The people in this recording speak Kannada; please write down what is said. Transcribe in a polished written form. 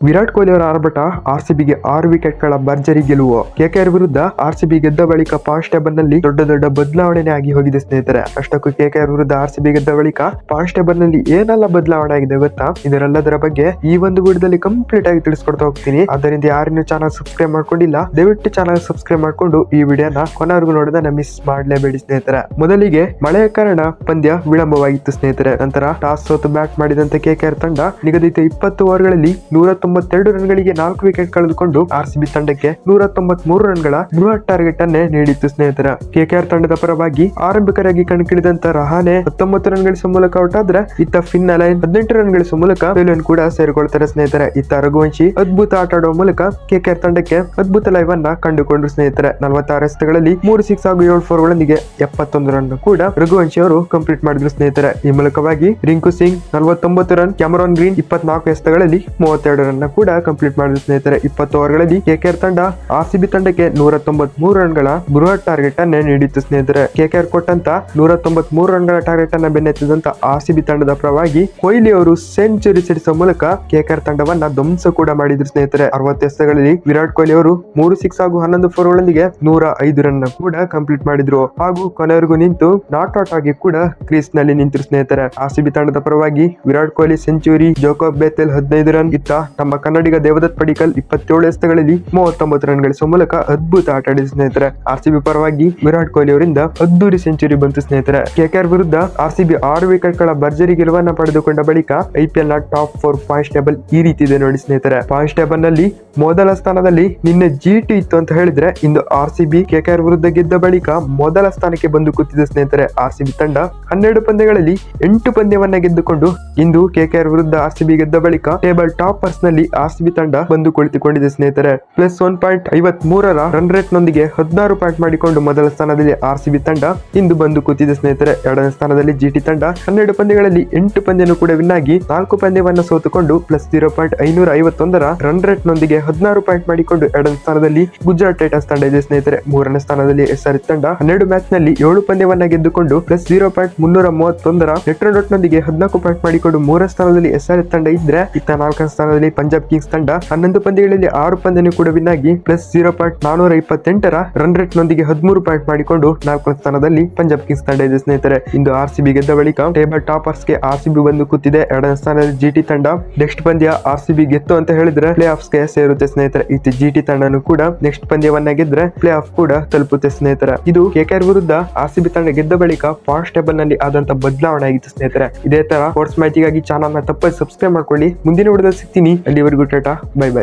ವಿರಾಟ್ ಕೊಹ್ಲಿ ಅವರ ಆರ್ಭಟ ಆರ್ಸಿಬಿಗೆ 6 ವಿಕೆಟ್ಗಳ ಭರ್ಜರಿ ಗೆಲುವು. ಕೆಕೆಆರ್ ವಿರುದ್ಧ ಆರ್ಸಿಬಿ ಗೆದ್ದ ಬಳಿಕ ಪಾಯಿಂಟ್ಸ್ ಟೇಬಲ್ ನಲ್ಲಿ ದೊಡ್ಡ ಬದಲಾವಣೆ ಆಗಿ ಹೋಗಿದೆ ಸ್ನೇಹಿತರೆ. ಅಷ್ಟಕ್ಕೂ ಕೆಕೆಆರ್ ವಿರುದ್ಧ ಆರ್ಸಿಬಿ ಗೆದ್ದ ಬಳಿಕ ಪಾಯಿಂಟ್ಸ್ ಟೇಬಲ್ ನಲ್ಲಿ ಏನೆಲ್ಲ ಬದಲಾವಣೆ ಆಗಿದೆ ಗೊತ್ತಾ? ಇದರೆಲ್ಲದರ ಬಗ್ಗೆ ಈ ಒಂದು ವಿಡಿಯೋದಲ್ಲಿ ಕಂಪ್ಲೀಟ್ ಆಗಿ ತಿಳಿಸ್ಕೊಡ್ತಾ ಹೋಗ್ತೀನಿ. ಆದ್ದರಿಂದ ಯಾರಿನ್ನೂ ಚಾನಲ್ ಸಬ್ಸ್ಕ್ರೈಬ್ ಮಾಡ್ಕೊಂಡಿಲ್ಲ, ದಯವಿಟ್ಟು ಚಾನಲ್ ಸಬ್ಸ್ಕ್ರೈಬ್ ಮಾಡ್ಕೊಂಡು ಈ ವಿಡಿಯೋನ ಕೊನೆವರೆಗೂ ನೋಡೋದನ್ನ ಮಿಸ್ ಮಾಡಲೇಬೇಡಿ ಸ್ನೇಹಿತರೆ. ಮೊದಲಿಗೆ ಮಳೆಯ ಕಾರಣ ಪಂದ್ಯ ವಿಳಂಬವಾಗಿತ್ತು ಸ್ನೇಹಿತರೆ. ನಂತರ ಟಾಸ್ ಸೋತು ಬ್ಯಾಟ್ ಮಾಡಿದಂತ ಕೆಕೆಆರ್ ತಂಡ ನಿಗದಿತ 20 ಓವರ್ಗಳಲ್ಲಿ 192 ರನ್ಗಳಿಗೆ 4 ವಿಕೆಟ್ ಕಳೆದುಕೊಂಡು ಆರ್ಸಿಬಿ ತಂಡಕ್ಕೆ 193 ರನ್ಗಳ ಬೃಹತ್ ಟಾರ್ಗೆಟ್ ಅನ್ನೇ ನೀಡಿತ್ತು ಸ್ನೇಹಿತರ. ಕೆಕೆಆರ್ ತಂಡದ ಪರವಾಗಿ ಆರಂಭಿಕರಾಗಿ ಕಣಕ್ಕಿಳಿದಂತ ರಹಾನೆ 19 ರನ್ ಗಳಿಸುವ ಮೂಲಕ ಔಟ್ ಆದ್ರೆ, ಇತ್ತ ಫಿನ್ ಅಲೈನ್ 18 ರನ್ ಗಳಿಸುವ ಮೂಲಕ ಪೆವಿಲಿಯನ್ ಕೂಡ ಸೇರಿಕೊಳ್ತಾರೆ ಸ್ನೇಹಿತರೆ. ಇತ್ತ ರಘುವಂಶಿ ಅದ್ಭುತ ಆಟ ಆಡುವ ಮೂಲಕ ಕೆಕೆಆರ್ ತಂಡಕ್ಕೆ ಅದ್ಭುತ ಲೈವ್ ಅನ್ನ ಕಂಡುಕೊಂಡ್ರು ಸ್ನೇಹಿತರೆ. 46 ಎಸೆತಗಳಲ್ಲಿ 3 6 ಹಾಗೂ 7 4 ಗಳೊಂದಿಗೆ 71 ರನ್ ಕೂಡ ರಘುವಂಶಿ ಅವರು ಕಂಪ್ಲೀಟ್ ಮಾಡಿದ್ರು ಸ್ನೇಹಿತರೆ. ಈ ಮೂಲಕವಾಗಿ Rinku Singh 49 run, Cameron green 24 ಎಸೆತಗಳಲ್ಲಿ 32 run ಕೂಡ ಕಂಪ್ಲೀಟ್ ಮಾಡಿದ್ರು ಸ್ನೇಹಿತರೆ. 20 ಓವರ್ಗಳಲ್ಲಿ ಕೆಕೆಆರ್ ತಂಡ ಆರ್ಸಿಬಿ ತಂಡಕ್ಕೆ 193 ರನ್ಗಳ ಬೃಹತ್ ಟಾರ್ಗೆಟ್ ಅನ್ನ ನೀಡಿತ್ತು ಸ್ನೇಹಿತರೆ. ಕೆಕೆಆರ್ ಕೊಟ್ಟಂತ 193 ರನ್ಗಳ ಟಾರ್ಗೆಟ್ ಅನ್ನ ಬೆನ್ನತ್ತಿದಂತ ಆರ್ಸಿಬಿ ತಂಡದ ಪರವಾಗಿ ಕೊಹ್ಲಿ ಅವರು ಸೆಂಚುರಿ ಸಿಡಿಸುವ ಮೂಲಕ ಕೆಕೆಆರ್ ತಂಡವನ್ನ ಧ್ವಂಸ ಕೂಡ ಮಾಡಿದ್ರು ಸ್ನೇಹಿತರೆ. 60 ಎಸೆತಗಳಲ್ಲಿ ವಿರಾಟ್ ಕೊಹ್ಲಿ ಅವರು 3 6 ಹಾಗೂ 11 4 ಗಳೊಂದಿಗೆ 105 ರನ್ ಕೂಡ ಕಂಪ್ಲೀಟ್ ಮಾಡಿದ್ರು ಹಾಗೂ ಕೊನೆವರೆಗೂ ನಿಂತು ನಾಟ್ ಔಟ್ ಆಗಿ ಕೂಡ ಕ್ರೀಸ್ ನಲ್ಲಿ ನಿಂತಿರು ಸ್ನೇಹಿತರೆ. ಆರ್ಸಿಬಿ ತಂಡದ ಪರವಾಗಿ ವಿರಾಟ್ ಕೊಹ್ಲಿ ಸೆಂಚುರಿ, ಜೋಕೋಬ್ ಬೇತೆಲ್ 15 ರನ್, ಇತ್ತ ನಮ್ಮ ಕನ್ನಡಿಗ ದೇವದತ್ ಪಡಿಕಲ್ 27 ಎಸೆತಗಳಲ್ಲಿ 39 ರನ್ ಗಳಿಸುವ ಮೂಲಕ ಅದ್ಭುತ ಆಟ ಆಡಿದ ಸ್ನೇಹಿತರೆ. ಆರ್ಸಿಬಿ ಪರವಾಗಿ ವಿರಾಟ್ ಕೊಹ್ಲಿ ಅವರಿಂದ ಅದ್ದೂರಿ ಸೆಂಚುರಿ ಬಂತು ಸ್ನೇಹಿತರೆ. ಕೆಕೆಆರ್ ವಿರುದ್ಧ ಆರ್ಸಿಬಿ 6 ವಿಕೆಟ್ ಗಳ ಭರ್ಜರಿ ಗೆಲುವನ್ನ ಪಡೆದುಕೊಂಡ ಬಳಿಕ ಐಪಿಎಲ್ ನ ಟಾಪ್ 4 ಪಾಯಿಂಟ್ಸ್ ಟೇಬಲ್ ಈ ರೀತಿ ಇದೆ ನೋಡಿ ಸ್ನೇಹಿತರೆ. ಪಾಯಿಂಟ್ಸ್ ಟೇಬಲ್ ನಲ್ಲಿ ಮೊದಲ ಸ್ಥಾನದಲ್ಲಿ ನಿನ್ನೆ ಜಿಟಿ ಇತ್ತು ಅಂತ ಹೇಳಿದ್ರೆ, ಇಂದು ಆರ್ಸಿಬಿ ಕೆಕೆಆರ್ ವಿರುದ್ಧ ಗೆದ್ದ ಬಳಿಕ ಮೊದಲ ಸ್ಥಾನಕ್ಕೆ ಬಂದು ಕೂತಿದೆ ಸ್ನೇಹಿತರೆ. ಆರ್ಸಿಬಿ ತಂಡ 12 ಪಂದ್ಯಗಳಲ್ಲಿ 8 ಪಂದ್ಯವನ್ನ ಗೆದ್ದುಕೊಂಡು ಇಂದು ಕೆಕೆಆರ್ ವಿರುದ್ಧ ಆರ್ಸಿಬಿ ಗೆದ್ದ ಬಳಿಕ ಟೇಬಲ್ ಟಾಪರ್ಸ್ ನಲ್ಲಿ ಆರ್ಸಿಬಿ ತಂಡ ಬಂದು ಕುಳಿತುಕೊಂಡಿದೆ ಸ್ನೇಹಿತರೆ. ಪ್ಲಸ್ 1.53ರ ರನ್ ರೇಟ್ ನೊಂದಿಗೆ 16 ಪಾಯಿಂಟ್ ಮಾಡಿಕೊಂಡು ಮೊದಲ ಸ್ಥಾನದಲ್ಲಿ ಆರ್ಸಿಬಿ ತಂಡ ಇಂದು ಬಂದು ಕೂತಿದೆ ಸ್ನೇಹಿತರೆ. ಎರಡನೇ ಸ್ಥಾನದಲ್ಲಿ ಜಿಟಿ ತಂಡ 12 ಪಂದ್ಯಗಳಲ್ಲಿ 8 ಪಂದ್ಯನೂ ಕೂಡ ವಿನ್ ಆಗಿ 4 ಪಂದ್ಯವನ್ನ ಸೋತುಕೊಂಡು ಪ್ಲಸ್ 0.551ರ ರನ್ ರೇಟ್ ನೊಂದಿಗೆ 16 ಪಾಯಿಂಟ್ ಮಾಡಿಕೊಂಡು ಎರಡನೇ ಸ್ಥಾನದಲ್ಲಿ ಗುಜರಾತ್ ಟೈಟನ್ಸ್ ತಂಡ ಇದೆ ಸ್ನೇಹಿತರೆ. ಮೂರನೇ ಸ್ಥಾನದಲ್ಲಿ ಎಸ್ಆರ್ಎಚ್ ತಂಡ 12 ಮ್ಯಾಚ್ ನಲ್ಲಿ 7 ಪಂದ್ಯವನ್ನ ಗೆದ್ದುಕೊಂಡು ಪ್ಲಸ್ 0.331ರ ನೆಟ್ ರನ್ ರೇಟ್ ನೊಂದಿಗೆ 14 ಪಾಯಿಂಟ್ ಮಾಡಿಕೊಂಡು ಮೂರನೇ ಸ್ಥಾನದಲ್ಲಿ ಎಸ್ಆರ್ಎಚ್ ತಂಡ ಇದ್ರೆ, ಇತ್ತ 4ನೇ ಸ್ಥಾನದಲ್ಲಿ ಪಂಜಾಬ್ ಕಿಂಗ್ಸ್ ತಂಡ 11 ಪಂದ್ಯಗಳಲ್ಲಿ 6 ಪಂದ್ಯನೂ ಕೂಡ ವಿನ್ ಆಗಿ ಪ್ಲಸ್ 0.428ರ ರನ್ ರೇಟ್ ನೊಂದಿಗೆ 13 ಪಾಯಿಂಟ್ ಮಾಡಿಕೊಂಡು 4ನೇ ಸ್ಥಾನದಲ್ಲಿ ಪಂಜಾಬ್ ಕಿಂಗ್ಸ್ ತಂಡ ಇದೆ ಸ್ನೇಹಿತರೆ. ಇಂದು ಆರ್ಸಿಬಿ ಗೆದ್ದ ಬಳಿಕ ಟೇಬಲ್ ಟಾಪರ್ಸ್ ಗೆ ಆರ್ಸಿಬಿ ಬಂದು ಕೂತಿದೆ. ಎರಡನೇ ಸ್ಥಾನದಲ್ಲಿ ಜಿಟಿ ತಂಡ ನೆಕ್ಸ್ಟ್ ಪಂದ್ಯ ಆರ್ಸಿಬಿ ಗೆತ್ತು ಅಂತ ಹೇಳಿದ್ರೆ ಪ್ಲೇ ಆಫ್ಸ್ ಗೆ ಸೇರುತ್ತೆ ಸ್ನೇಹಿತರೆ. ಇತ್ತು ಜಿಟಿ ತಂಡನು ಕೂಡ ನೆಕ್ಸ್ಟ್ ಪಂದ್ಯವನ್ನ ಗೆದ್ರೆ ಪ್ಲೇ ಆಫ್ ಕೂಡ ತಲುಪುತ್ತೆ ಸ್ನೇಹಿತರೆ. ಇದು ಕೆಕೆಆರ್ ವಿರುದ್ಧ ಆರ್ಸಿಬಿ ತಂಡ ಗೆದ್ದ ಬಳಿಕ ಪಾಯಿಂಟ್ಸ್ ಟೇಬಲ್ ನಲ್ಲಿ ಆದಂತ ಬದಲಾವಣೆ ಆಗಿತ್ತು ಸ್ನೇಹಿತರೆ. ಇದೇ ತರ ಸ್ಪೋರ್ಟ್ಸ್ ಮಾಹಿತಿಗಾಗಿ ಚಾನಲ್ ನ ತಪ್ಪದೆ ಸಬ್ಸ್ಕ್ರೈಬ್ ಮಾಡ್ಕೊಳ್ಳಿ. ಮುಂದಿನ ವಿಡಿಯೋದಲ್ಲಿ ಸಿಗ್ತೀನಿ. ಅಲ್ಲಿವರೆಗೂ ಟಾಟಾ, ಬೈ ಬೈ.